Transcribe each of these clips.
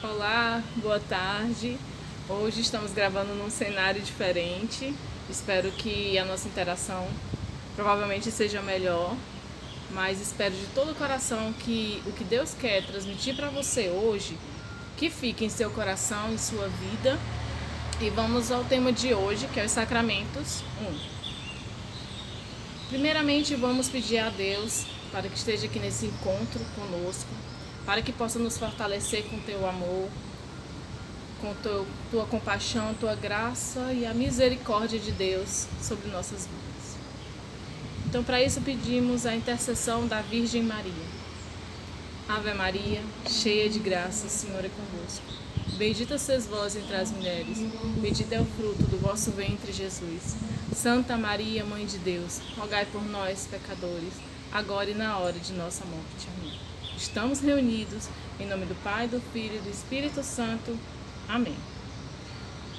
Olá, boa tarde. Hoje estamos gravando num cenário diferente. Espero que a nossa interação provavelmente seja melhor, mas espero de todo o coração que o que Deus quer transmitir para você hoje, que fique em seu coração e sua vida. E vamos ao tema de hoje, que é os sacramentos 1. Primeiramente, vamos pedir a Deus para que esteja aqui nesse encontro conosco, para que possa nos fortalecer com teu amor, com tua compaixão, tua graça e a misericórdia de Deus sobre nossas vidas. Então, para isso, pedimos a intercessão da Virgem Maria. Ave Maria, cheia de graça, o Senhor é convosco. Bendita sois vós entre as mulheres, bendito é o fruto do vosso ventre, Jesus. Santa Maria, Mãe de Deus, rogai por nós, pecadores, agora e na hora de nossa morte. Amém. Estamos reunidos em nome do Pai, do Filho e do Espírito Santo. Amém.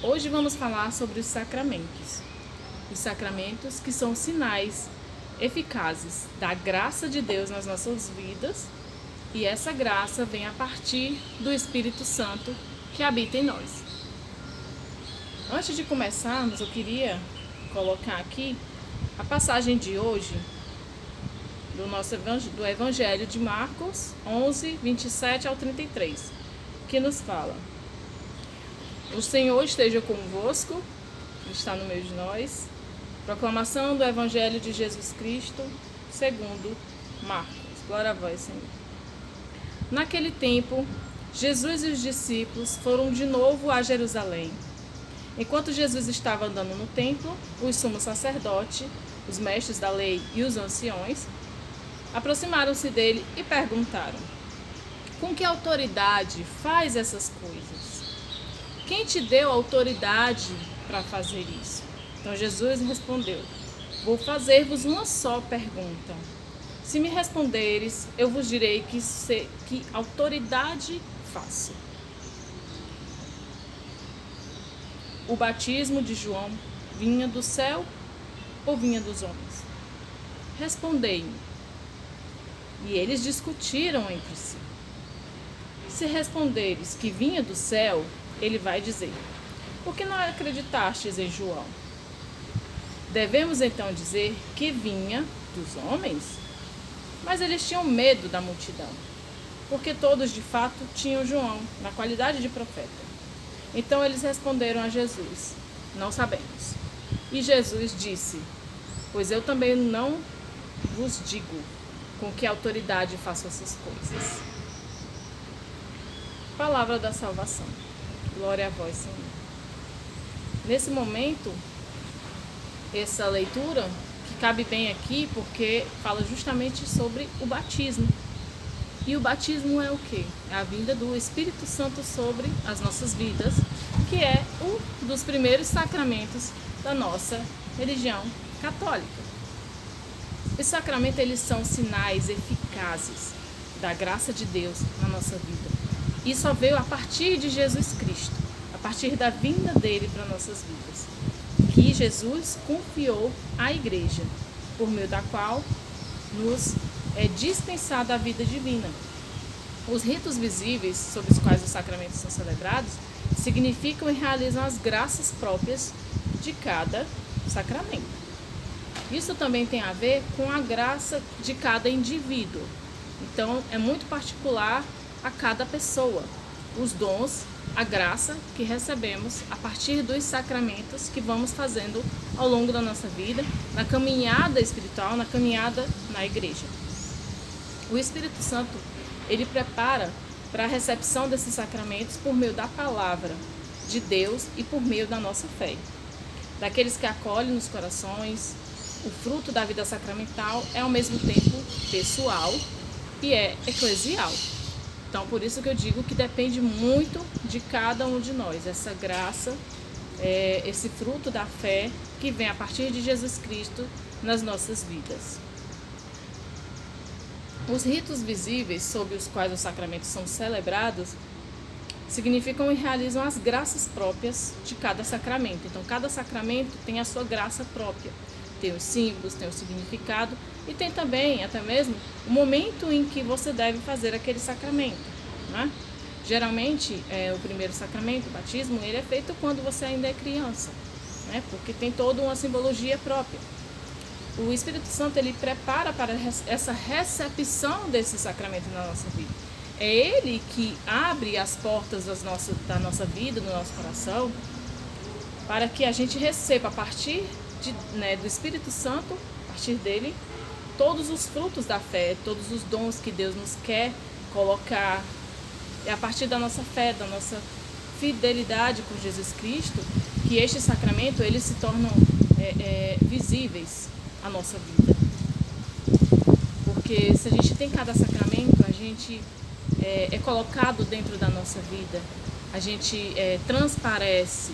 Hoje vamos falar sobre os sacramentos. Os sacramentos que são sinais eficazes da graça de Deus nas nossas vidas, e essa graça vem a partir do Espírito Santo que habita em nós. Antes de começarmos, eu queria colocar aqui a passagem de hoje do Evangelho de Marcos 11, 27 ao 33, que nos fala: O Senhor esteja convosco, está no meio de nós. Proclamação do Evangelho de Jesus Cristo, segundo Marcos. Glória a vós, Senhor. Naquele tempo, Jesus e os discípulos foram de novo a Jerusalém. Enquanto Jesus estava andando no templo, os sumos sacerdotes, os mestres da lei e os anciões aproximaram-se dele e perguntaram: Com que autoridade faz essas coisas? Quem te deu autoridade para fazer isso? Então Jesus respondeu: Vou fazer-vos uma só pergunta. Se me responderes, eu vos direi que autoridade faço. O batismo de João vinha do céu ou vinha dos homens? Respondei-me. E eles discutiram entre si. Se responderes que vinha do céu, ele vai dizer: Por que não acreditastes em João? Devemos então dizer que vinha dos homens? Mas eles tinham medo da multidão, porque todos de fato tinham João na qualidade de profeta. Então eles responderam a Jesus: Não sabemos. E Jesus disse: Pois eu também não vos digo com que autoridade faço essas coisas. Palavra da salvação. Glória a vós, Senhor. Nesse momento, essa leitura que cabe bem aqui porque fala justamente sobre o batismo. E o batismo é o quê? É a vinda do Espírito Santo sobre as nossas vidas, que é um dos primeiros sacramentos da nossa religião católica. Os sacramentos, eles são sinais eficazes da graça de Deus na nossa vida. E só veio a partir de Jesus Cristo, a partir da vinda dele para nossas vidas, que Jesus confiou à igreja, por meio da qual nos é dispensada a vida divina. Os ritos visíveis sobre os quais os sacramentos são celebrados significam e realizam as graças próprias de cada sacramento. Isso também tem a ver com a graça de cada indivíduo. Então, é muito particular a cada pessoa. Os dons, a graça que recebemos a partir dos sacramentos que vamos fazendo ao longo da nossa vida, na caminhada espiritual, na caminhada na igreja. O Espírito Santo, ele prepara para a recepção desses sacramentos por meio da palavra de Deus e por meio da nossa fé. Daqueles que acolhem nos corações, o fruto da vida sacramental é ao mesmo tempo pessoal e é eclesial. Então, por isso que eu digo que depende muito de cada um de nós, essa graça, esse fruto da fé que vem a partir de Jesus Cristo nas nossas vidas. Os ritos visíveis sob os quais os sacramentos são celebrados significam e realizam as graças próprias de cada sacramento. Então, cada sacramento tem a sua graça própria, tem os símbolos, tem o significado e tem também, até mesmo, o momento em que você deve fazer aquele sacramento, né? Geralmente, o primeiro sacramento, o batismo, ele é feito quando você ainda é criança, né? Porque tem toda uma simbologia própria. O Espírito Santo, ele prepara para essa recepção desse sacramento na nossa vida. É ele que abre as portas da nossa vida, do nosso coração, para que a gente receba a partir do Espírito Santo, a partir dele, todos os frutos da fé, todos os dons que Deus nos quer colocar. É a partir da nossa fé, da nossa fidelidade com Jesus Cristo, que este sacramento, eles se tornam visíveis à nossa vida. Porque se a gente tem cada sacramento, a gente é colocado dentro da nossa vida, a gente transparece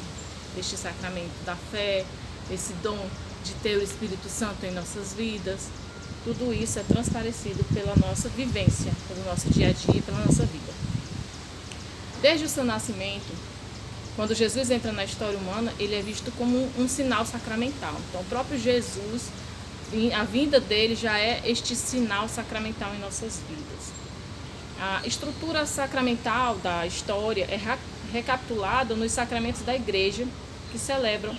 este sacramento da fé, esse dom de ter o Espírito Santo em nossas vidas. Tudo isso é transparecido pela nossa vivência, pelo nosso dia a dia, pela nossa vida. Desde o seu nascimento, quando Jesus entra na história humana, ele é visto como um sinal sacramental. Então, o próprio Jesus, a vinda dele já é este sinal sacramental em nossas vidas. A estrutura sacramental da história é recapitulada nos sacramentos da Igreja, que celebram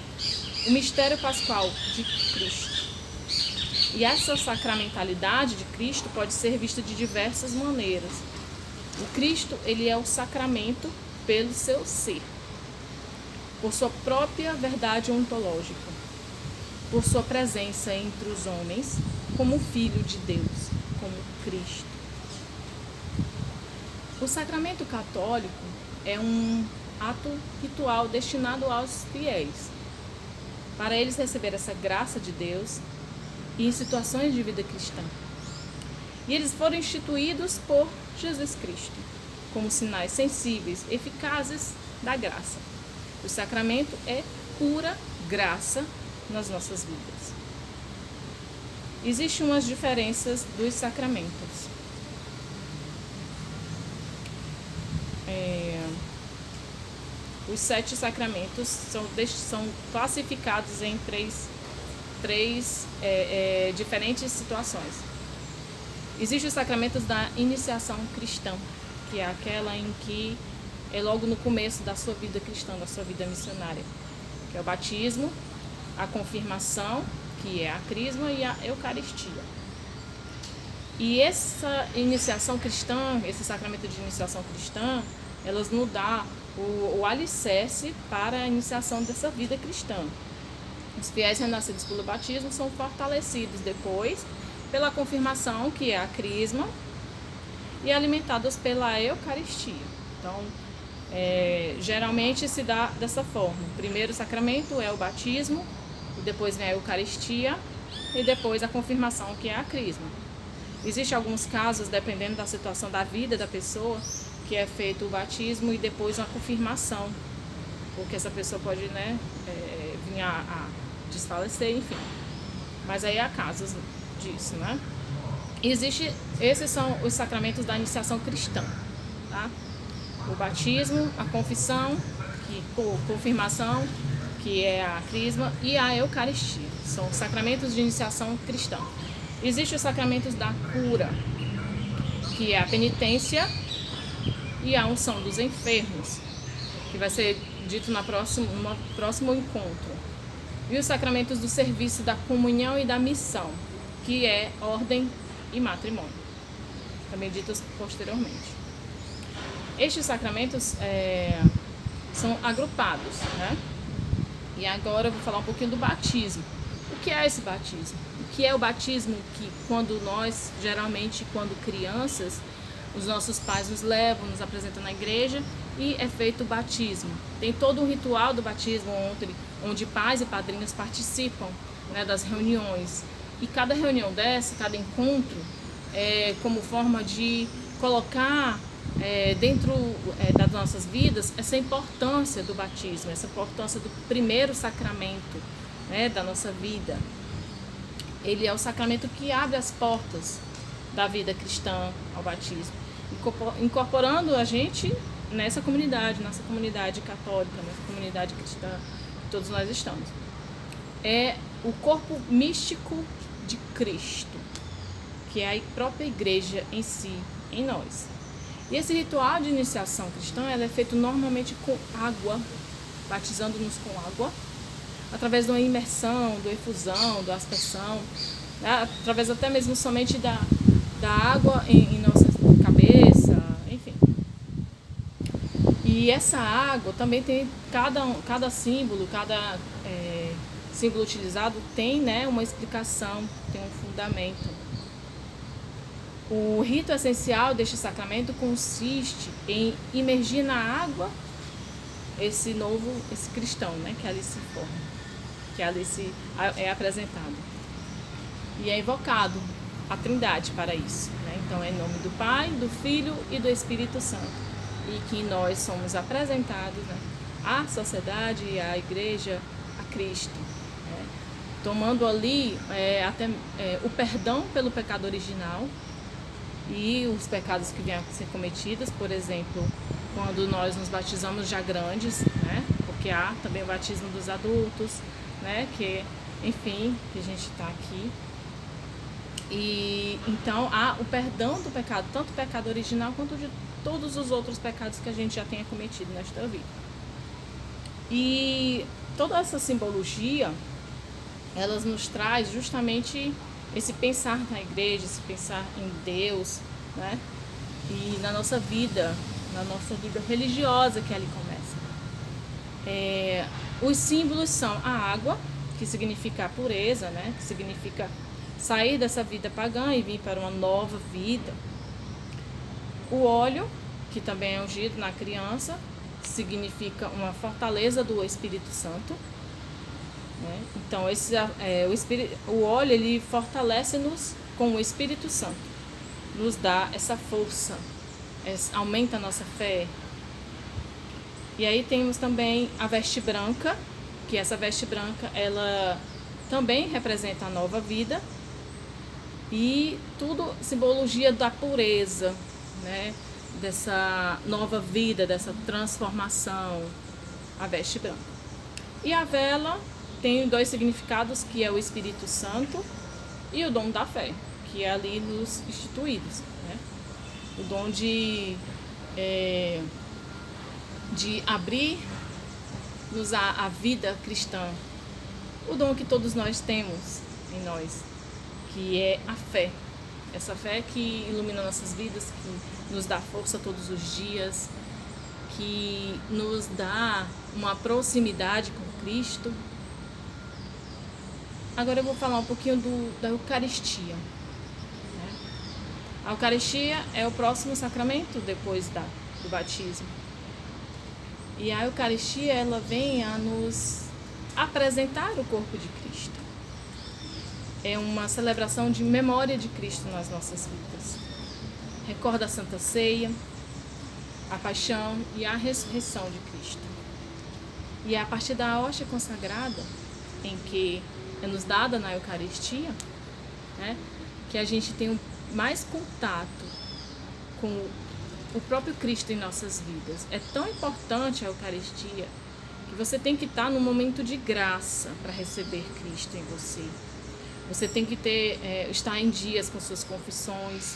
o mistério pascual de Cristo. E essa sacramentalidade de Cristo pode ser vista de diversas maneiras. O Cristo, ele é o sacramento pelo seu ser, por sua própria verdade ontológica, por sua presença entre os homens, como Filho de Deus, como Cristo. O sacramento católico é um ato ritual destinado aos fiéis, para eles receber essa graça de Deus e em situações de vida cristã. E eles foram instituídos por Jesus Cristo, como sinais sensíveis, eficazes da graça. O sacramento é pura graça nas nossas vidas. Existem umas diferenças dos sacramentos. Os 7 sacramentos são classificados em três diferentes situações. Existem os sacramentos da iniciação cristã, que é aquela em que é logo no começo da sua vida cristã, da sua vida missionária, que é o batismo, a confirmação, que é a crisma, e a eucaristia. E essa iniciação cristã, esse sacramento de iniciação cristã, elas nos dão o alicerce para a iniciação dessa vida cristã. Os fiéis renascidos pelo batismo são fortalecidos depois pela confirmação, que é a crisma, e alimentados pela eucaristia. Então, geralmente se dá dessa forma. O primeiro sacramento é o batismo, e depois vem a eucaristia, e depois a confirmação, que é a crisma. Existem alguns casos, dependendo da situação da vida da pessoa, que é feito o batismo e depois uma confirmação, porque essa pessoa pode vir a desfalecer, enfim. Mas aí há casos disso, né? Esses são os sacramentos da iniciação cristã, tá? O batismo, a confissão, confirmação, que é a crisma, e a eucaristia. São sacramentos de iniciação cristã. Existem os sacramentos da cura, que é a penitência e a unção dos enfermos, que vai ser dito no próximo encontro. E os sacramentos do serviço, da comunhão e da missão, que é ordem e matrimônio, também ditos posteriormente. Estes sacramentos são agrupados, né? E agora eu vou falar um pouquinho do batismo. O que é esse batismo? O que é o batismo que quando nós, geralmente quando crianças, os nossos pais nos levam, nos apresentam na igreja e é feito o batismo. Tem todo um ritual do batismo onde pais e padrinhos participam, né, das reuniões. E cada reunião dessa, cada encontro, é como forma de colocar dentro das nossas vidas essa importância do batismo, essa importância do primeiro sacramento, né, da nossa vida. Ele é o sacramento que abre as portas da vida cristã ao batismo, incorporando a gente nessa comunidade, nossa comunidade católica, nossa comunidade cristã, que todos nós estamos. É o corpo místico de Cristo, que é a própria igreja em si, em nós. E esse ritual de iniciação cristã ela é feito normalmente com água, batizando-nos com água, através de uma imersão, do efusão, da aspersão, né? Através até mesmo somente da água em nossa cabeça, enfim. E essa água também tem cada símbolo, símbolo utilizado tem, né, uma explicação, tem um fundamento. O rito essencial deste sacramento consiste em imergir na água esse cristão, né, que ali se forma, que ali é apresentado. E é invocado a Trindade para isso, né? Então é em nome do Pai, do Filho e do Espírito Santo. E que nós somos apresentados, né, à sociedade, à igreja, a Cristo, né? Tomando ali o perdão pelo pecado original e os pecados que vêm a ser cometidos, por exemplo, quando nós nos batizamos já grandes, né? Porque há também o batismo dos adultos, né? Que, enfim, que a gente está aqui. E então há o perdão do pecado, tanto o pecado original quanto de todos os outros pecados que a gente já tenha cometido nesta vida. E toda essa simbologia, elas nos traz justamente esse pensar na igreja, esse pensar em Deus, né? E na nossa vida religiosa que ali começa. Os símbolos são a água, que significa a pureza, né? Que significa sair dessa vida pagã e vir para uma nova vida. O óleo, que também é ungido na criança, significa uma fortaleza do Espírito Santo, né? Então o óleo ele fortalece-nos com o Espírito Santo, nos dá essa força, aumenta a nossa fé. E aí temos também a veste branca, que essa veste branca ela também representa a nova vida e tudo simbologia da pureza, né? Dessa nova vida, dessa transformação, a veste branca. E a vela tem 2 significados, que é o Espírito Santo e o dom da fé, que é ali nos instituídos, né? O dom de abrir-nos a vida cristã, o dom que todos nós temos em nós, que é a fé. Essa fé que ilumina nossas vidas, que nos dá força todos os dias, que nos dá uma proximidade com Cristo. Agora eu vou falar um pouquinho da Eucaristia, né? A Eucaristia é o próximo sacramento depois do batismo. E a Eucaristia ela vem a nos apresentar o corpo de Cristo. É uma celebração de memória de Cristo nas nossas vidas. Recorda a Santa Ceia, a paixão e a ressurreição de Cristo. E é a partir da hóstia consagrada, em que é nos dada na Eucaristia, né, que a gente tem mais contato com o próprio Cristo em nossas vidas. É tão importante a Eucaristia que você tem que estar num momento de graça para receber Cristo em você. Você tem que estar em dias com suas confissões,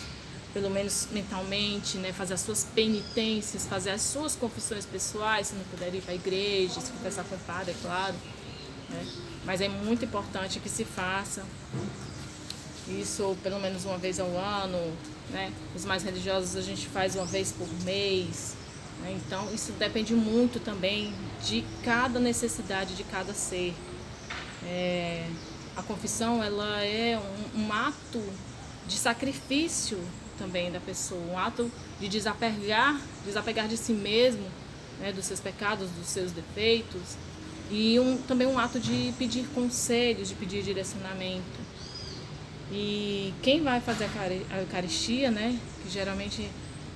pelo menos mentalmente, né? Fazer as suas penitências, fazer as suas confissões pessoais, se não puder ir para a igreja, se confessar com o padre, é claro, né? Mas é muito importante que se faça isso pelo menos uma vez ao ano, né? Os mais religiosos a gente faz uma vez por mês, né? Então isso depende muito também de cada necessidade de cada ser. A confissão ela é um ato de sacrifício também da pessoa, um ato de desapegar de si mesmo, né, dos seus pecados, dos seus defeitos, e também um ato de pedir conselhos, de pedir direcionamento. E quem vai fazer a Eucaristia, né, que geralmente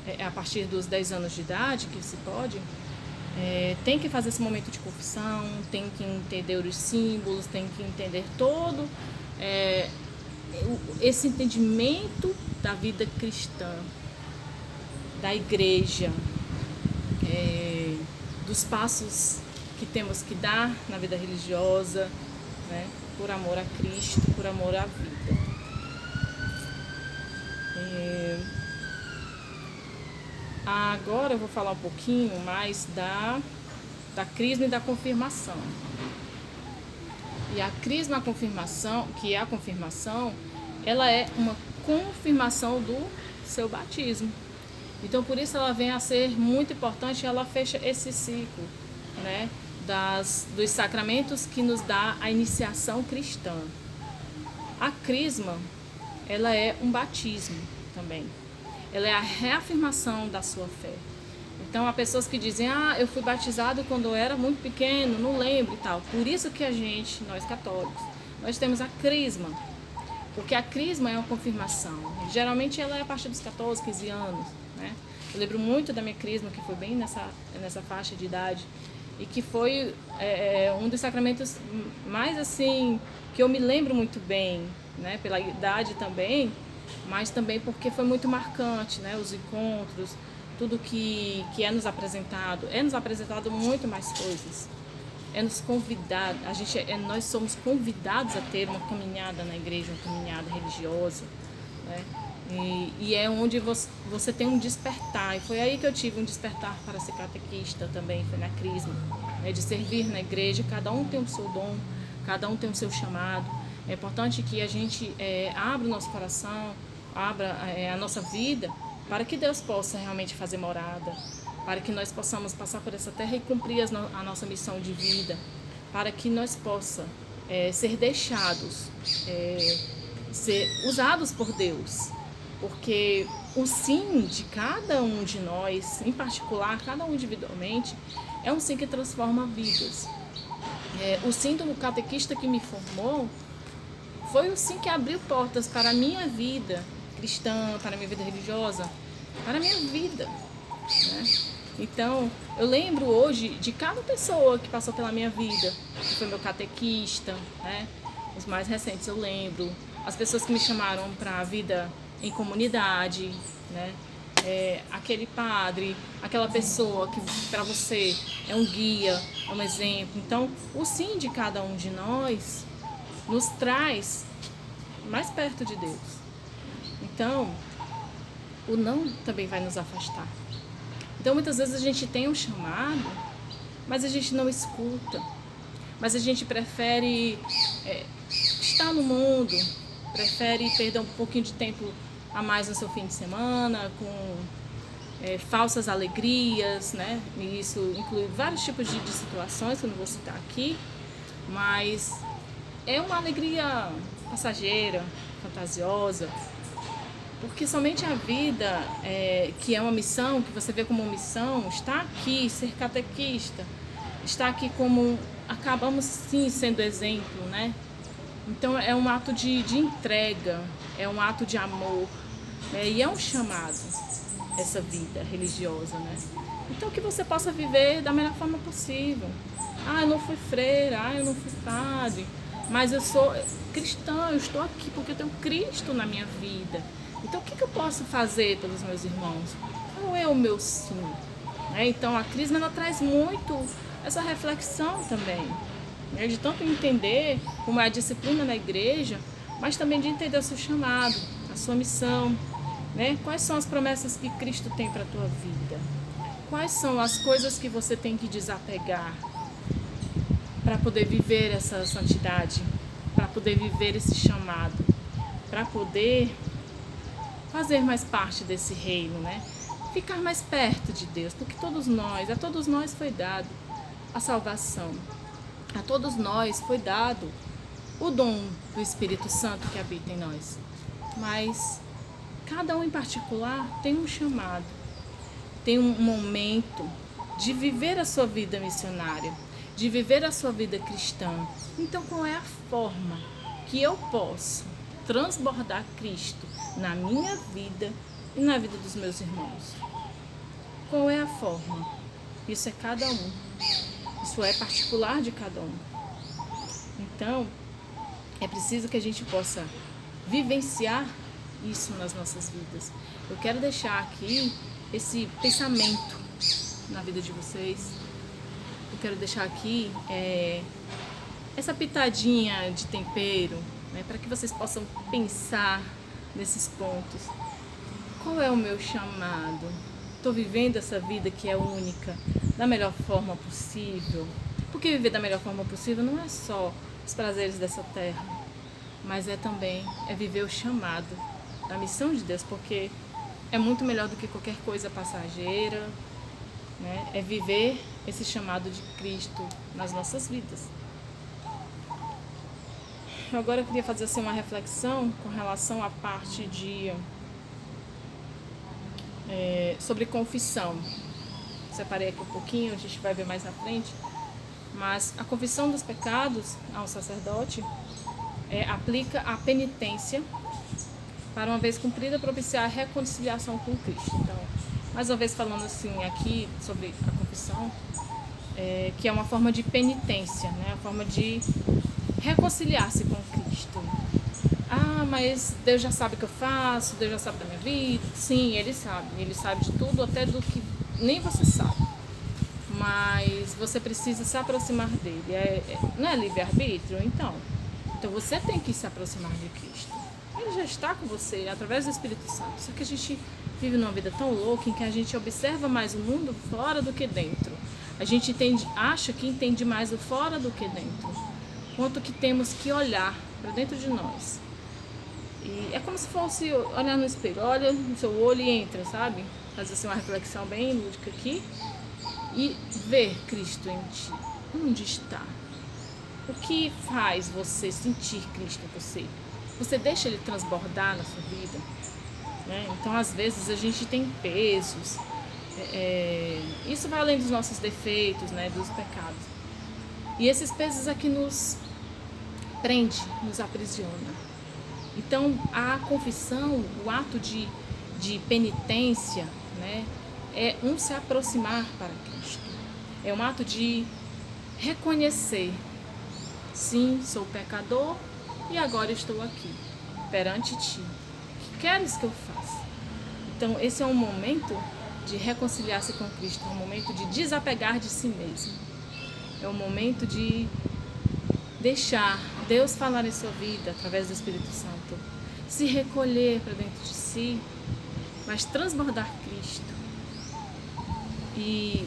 é a partir dos 10 anos de idade que se pode, tem que fazer esse momento de confissão, tem que entender os símbolos, tem que entender todo esse entendimento da vida cristã, da igreja, dos passos que temos que dar na vida religiosa, né, por amor a Cristo, por amor à vida. Agora eu vou falar um pouquinho mais da crisma e da confirmação. E a crisma, a confirmação, que é a confirmação, ela é uma confirmação do seu batismo. Então, por isso ela vem a ser muito importante, ela fecha esse ciclo, né, dos sacramentos que nos dá a iniciação cristã. A crisma, ela é um batismo também. Ela é a reafirmação da sua fé. Então, há pessoas que dizem, eu fui batizado quando eu era muito pequeno, não lembro e tal. Por isso que nós católicos, nós temos a crisma. Porque a crisma é uma confirmação. Geralmente ela é a partir dos 14, 15 anos, né? Eu lembro muito da minha crisma, que foi bem nessa faixa de idade. E que foi um dos sacramentos mais assim, que eu me lembro muito bem, né? Pela idade também, mas também porque foi muito marcante, né? Os encontros, tudo que é nos apresentado muito mais coisas. É nos convidado, nós somos convidados a ter uma caminhada na igreja, uma caminhada religiosa, né? E é onde você tem um despertar. E foi aí que eu tive um despertar para ser catequista também, foi na crisma, né? De servir na igreja. Cada um tem o seu dom, cada um tem o seu chamado. É importante que a gente abra o nosso coração, abra a nossa vida, para que Deus possa realmente fazer morada, para que nós possamos passar por essa terra e cumprir a nossa missão de vida, para que nós possamos ser deixados, ser usados por Deus. Porque o sim de cada um de nós, em particular, cada um individualmente, é um sim que transforma vidas. O sim do catequista que me formou foi o sim que abriu portas para a minha vida cristã, para a minha vida religiosa, para a minha vida, né? Então, eu lembro hoje de cada pessoa que passou pela minha vida, que foi meu catequista, né? Os mais recentes eu lembro, as pessoas que me chamaram para a vida em comunidade, né? Aquele padre, aquela pessoa que para você é um guia, é um exemplo. Então, o sim de cada um de nós nos traz mais perto de Deus. Então, o não também vai nos afastar. Então, muitas vezes a gente tem um chamado, mas a gente não escuta. Mas a gente prefere estar no mundo, prefere perder um pouquinho de tempo a mais no seu fim de semana, com falsas alegrias, né? E isso inclui vários tipos de situações que eu não vou citar aqui, mas é uma alegria passageira, fantasiosa, porque somente a vida, que é uma missão, que você vê como uma missão, está aqui, ser catequista, está aqui como, acabamos sim sendo exemplo, né? Então é um ato de entrega, é um ato de amor, né? E é um chamado, essa vida religiosa, né? Então que você possa viver da melhor forma possível. Eu não fui freira, eu não fui padre, mas eu sou cristã, eu estou aqui porque eu tenho Cristo na minha vida. Então, o que eu posso fazer pelos meus irmãos? Qual é o meu sim? Então, a crisma ela traz muito essa reflexão também, né? De tanto entender como é a disciplina na igreja, mas também de entender o seu chamado, a sua missão, né? Quais são as promessas que Cristo tem para a tua vida? Quais são as coisas que você tem que desapegar para poder viver essa santidade, para poder viver esse chamado, para poder fazer mais parte desse reino, né? Ficar mais perto de Deus, porque a todos nós foi dado a salvação, a todos nós foi dado o dom do Espírito Santo que habita em nós, mas cada um em particular tem um chamado, tem um momento de viver a sua vida missionária, de viver a sua vida cristã. Então, qual é a forma que eu posso transbordar Cristo na minha vida e na vida dos meus irmãos? Qual é a forma? Isso é cada um. Isso é particular de cada um. Então, é preciso que a gente possa vivenciar isso nas nossas vidas. Eu quero deixar aqui esse pensamento na vida de vocês. Eu quero deixar aqui essa pitadinha de tempero, né, para que vocês possam pensar nesses pontos. Qual é o meu chamado? estou vivendo essa vida que é única da melhor forma possível? Porque viver da melhor forma possível não é só os prazeres dessa terra, mas também viver o chamado da missão de Deus, porque é muito melhor do que qualquer coisa passageira, né? É viver esse chamado de Cristo nas nossas vidas. Agora eu queria fazer assim, uma reflexão com relação à parte de sobre confissão. Separei aqui um pouquinho, a gente vai ver mais na frente. Mas a confissão dos pecados ao sacerdote aplica a penitência para, uma vez cumprida, propiciar a reconciliação com Cristo. Então, mais uma vez falando assim aqui sobre a confissão, que é uma forma de penitência, né? A forma de reconciliar-se com Cristo. Ah, mas Deus já sabe o que eu faço, Deus já sabe da minha vida. Sim, Ele sabe de tudo, até do que nem você sabe. Mas você precisa se aproximar dele. Não é livre-arbítrio? Então você tem que se aproximar de Cristo. Ele já está com você através do Espírito Santo. Só que a gente vive numa vida tão louca em que a gente observa mais o mundo fora do que dentro. A gente acha que entende mais o fora do que dentro. Quanto que temos que olhar para dentro de nós. E é como se fosse olhar no espelho. Olha no seu olho e entra, sabe? Fazer assim, uma reflexão bem lúdica aqui. E ver Cristo em ti. Onde está? O que faz você sentir Cristo em você? Você deixa Ele transbordar na sua vida? Né? Então, às vezes, a gente tem pesos. Isso vai além dos nossos defeitos, né? Dos pecados. E esses pesos aqui nos prende, nos aprisiona. Então, a confissão, o ato de penitência, né? É se aproximar para Cristo. É um ato de reconhecer, sim, sou pecador e agora estou aqui, perante Ti. O que queres que eu faça? Então, esse é um momento de reconciliar-se com Cristo, é um momento de desapegar de si mesmo. É um momento de deixar Deus falar em sua vida através do Espírito Santo, se recolher para dentro de si, mas transbordar Cristo. E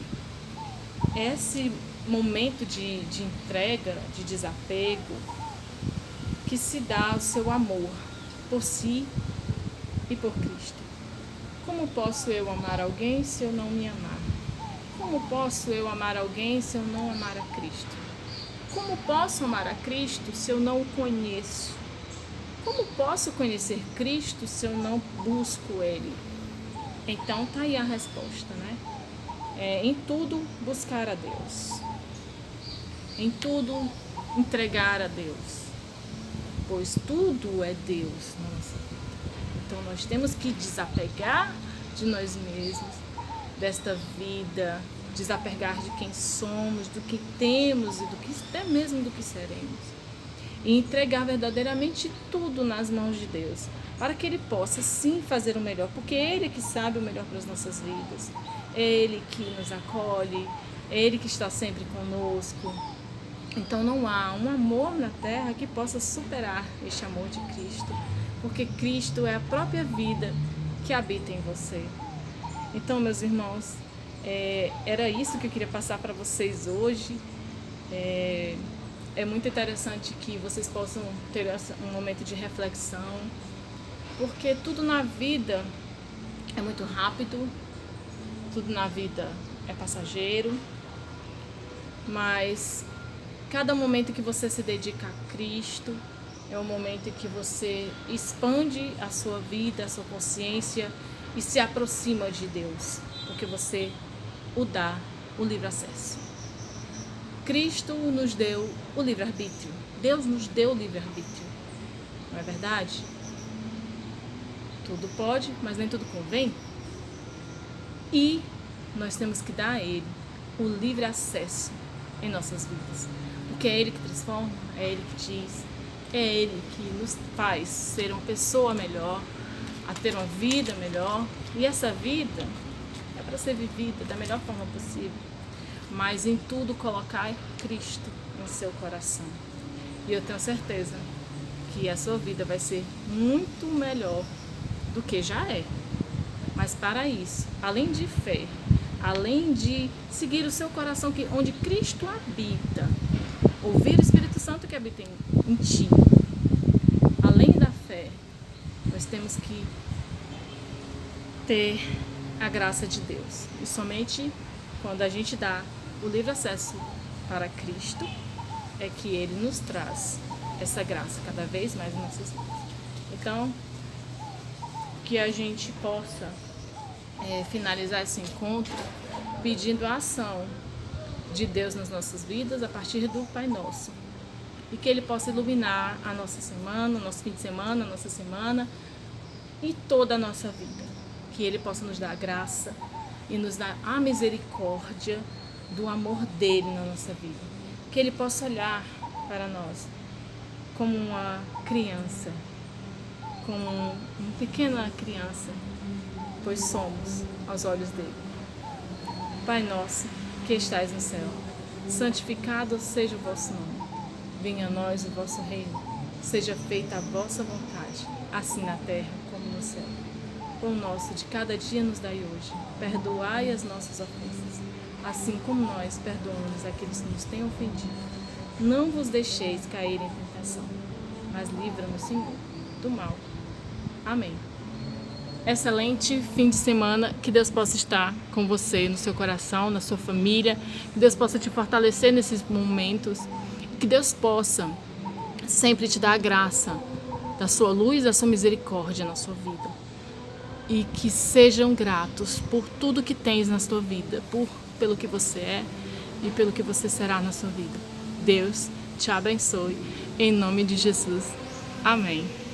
esse momento de entrega, de desapego, que se dá o seu amor por si e por Cristo. Como posso eu amar alguém se eu não me amar? Como posso eu amar alguém se eu não amar a Cristo? Como posso amar a Cristo se eu não o conheço? Como posso conhecer Cristo se eu não busco Ele? Então tá aí a resposta, né? Em tudo buscar a Deus. Em tudo entregar a Deus. Pois tudo é Deus na nossa vida. Então nós temos que desapegar de nós mesmos, desta vida, desapegar de quem somos, do que temos e até mesmo do que seremos. E entregar verdadeiramente tudo nas mãos de Deus, para que Ele possa sim fazer o melhor, porque é Ele que sabe o melhor para as nossas vidas. É Ele que nos acolhe, é Ele que está sempre conosco. Então não há um amor na terra que possa superar este amor de Cristo, porque Cristo é a própria vida que habita em você. Então, meus irmãos, era isso que eu queria passar para vocês hoje. É muito interessante que vocês possam ter um momento de reflexão, porque tudo na vida é muito rápido, tudo na vida é passageiro, mas cada momento que você se dedica a Cristo é um momento em que você expande a sua vida, a sua consciência e se aproxima de Deus, porque você o dá o livre acesso. Cristo nos deu o livre-arbítrio. Deus nos deu o livre-arbítrio. Não é verdade? Tudo pode, mas nem tudo convém. E nós temos que dar a Ele o livre acesso em nossas vidas. Porque é Ele que transforma, é Ele que diz, é Ele que nos faz ser uma pessoa melhor, a ter uma vida melhor. E essa vida é para ser vivida da melhor forma possível. Mas em tudo colocar Cristo no seu coração. E eu tenho certeza que a sua vida vai ser muito melhor do que já é. Mas para isso, além de fé, além de seguir o seu coração onde Cristo habita, ouvir o Espírito Santo que habita em ti, além da fé, nós temos que ter a graça de Deus. E somente quando a gente dá o livre acesso para Cristo é que Ele nos traz essa graça cada vez mais em nossas vidas. Então, que a gente possa finalizar esse encontro pedindo a ação de Deus nas nossas vidas a partir do Pai Nosso. E que Ele possa iluminar a nossa semana, o nosso fim de semana, a nossa semana e toda a nossa vida. Que Ele possa nos dar a graça e nos dar a misericórdia do amor dEle na nossa vida. Que Ele possa olhar para nós como uma criança, como uma pequena criança, pois somos aos olhos dEle. Pai nosso, que estais no céu, santificado seja o vosso nome. Venha a nós o vosso reino. Seja feita a vossa vontade, assim na terra como no céu. Pão nosso de cada dia nos dai hoje. Perdoai as nossas ofensas, assim como nós perdoamos aqueles que nos têm ofendido. Não vos deixeis cair em tentação, mas livra-nos, Senhor, do mal. Amém. Excelente fim de semana, que Deus possa estar com você, no seu coração, na sua família, que Deus possa te fortalecer nesses momentos, que Deus possa sempre te dar a graça da sua luz, da sua misericórdia na sua vida, e que sejam gratos por tudo que tens na sua vida, pelo que você é e pelo que você será na sua vida. Deus te abençoe, em nome de Jesus. Amém.